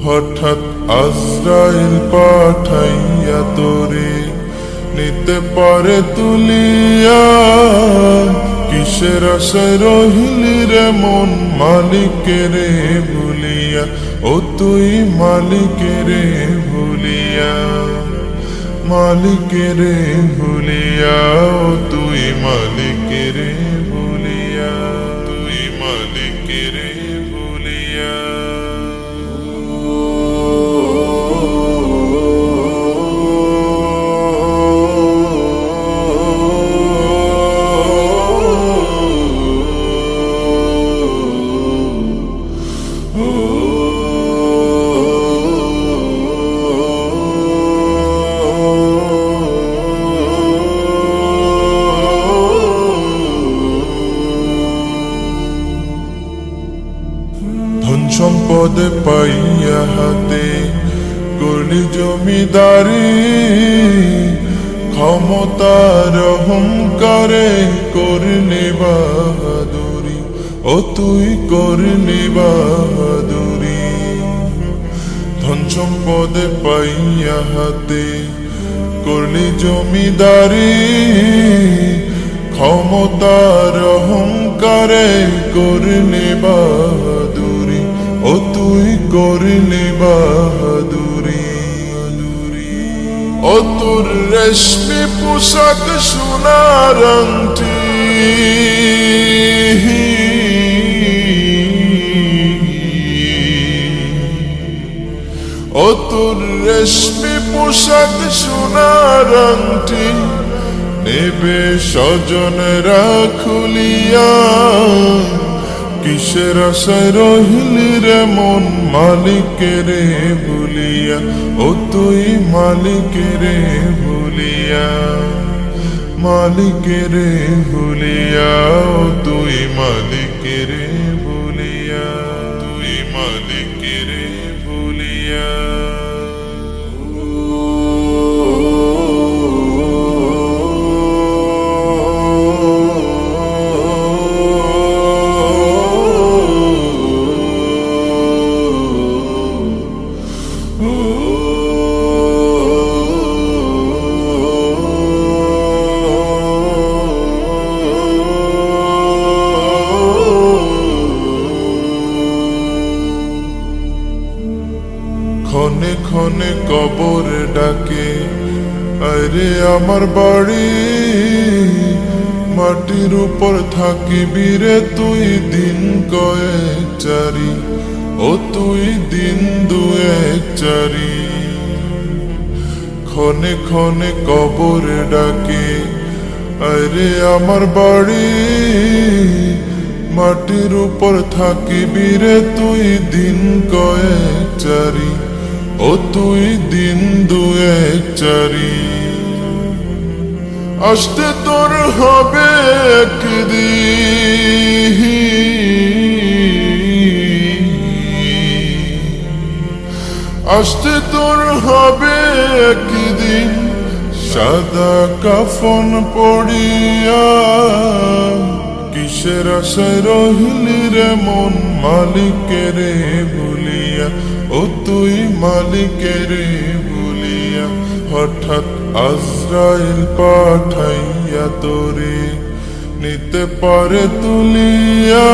হঠাৎ আজরাইল পাঠাইয়া তোরে নিতে পারে তুলিয়া। কিসের আশায় রহিলি রে মন মালিকেরে ভুলিয়া, ও তুই মালিকেরে ভুলিয়া, মালিকেরে ভুলিয়া, ও তুই মালিকেরে ভুলিয়া, তুই মালিকেরে ভুলিয়া। ধন সম্পদে পাইয়া হাতে করলি জমিদারি, ক্ষমতার অহংকারে করলি বাহাদুরি, ও তুই করলি বাহাদুরি। ধন সম্পদে পাইয়া হাতে করলি জমিদারি, ক্ষমতার অহংকারে করলি বাহাদুরি, ও তুই করলি বাহাদুরি। ও তোর রেশমি পোশাক সোনার আংটি, ও তোর রেশমি পোশাক সোনার আংটি নেবে স্বজনেরা খুলিয়া। কিসের আশায় রহিলি রে মন মালিকেরে ভুলিয়া, ও তুই মালিকেরে ভুলিয়া, মালিকেরে ভুলিয়া, ও তুই মালিকেরে ভুলিয়া, তুই মালিকেরে ভুলিয়া। ক্ষণে ক্ষণে কবর ডাকে, আরে আমার বাড়ি মাটির উপর থাকিবি রে তুই দিন কয়েক চারি, ও তুই দিন দুয়েক চারি। ক্ষণে ক্ষণে কবর ডাকে, আরে আমার বাড়ি মাটির উপর থাকিবি রে তুই দিন কয়েক চারি, ও তুই দিন দুয়েক চারি। আসতে তোর হবে একদিন, আসতে তোর হবে একদিন সাদা কাফন পড়িয়া। কিসের আশায় রহিলি রে মন মালিকেরে ভুলিয়া, ও তুই মালিকেরে ভুলিয়া। হঠাৎ আজরাইল পাঠাইয়া তোরে নিতে পারে তুলিয়া।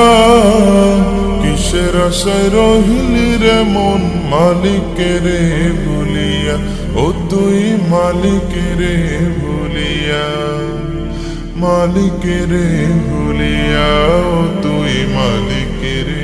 কিসের আশায় রহিলি রে মন মালিকেরে ভুলিয়া, ও তুই মালিকেরে ভুলিয়া, মালিকেরে ভুলিয়া, ও তুই মালিকেরে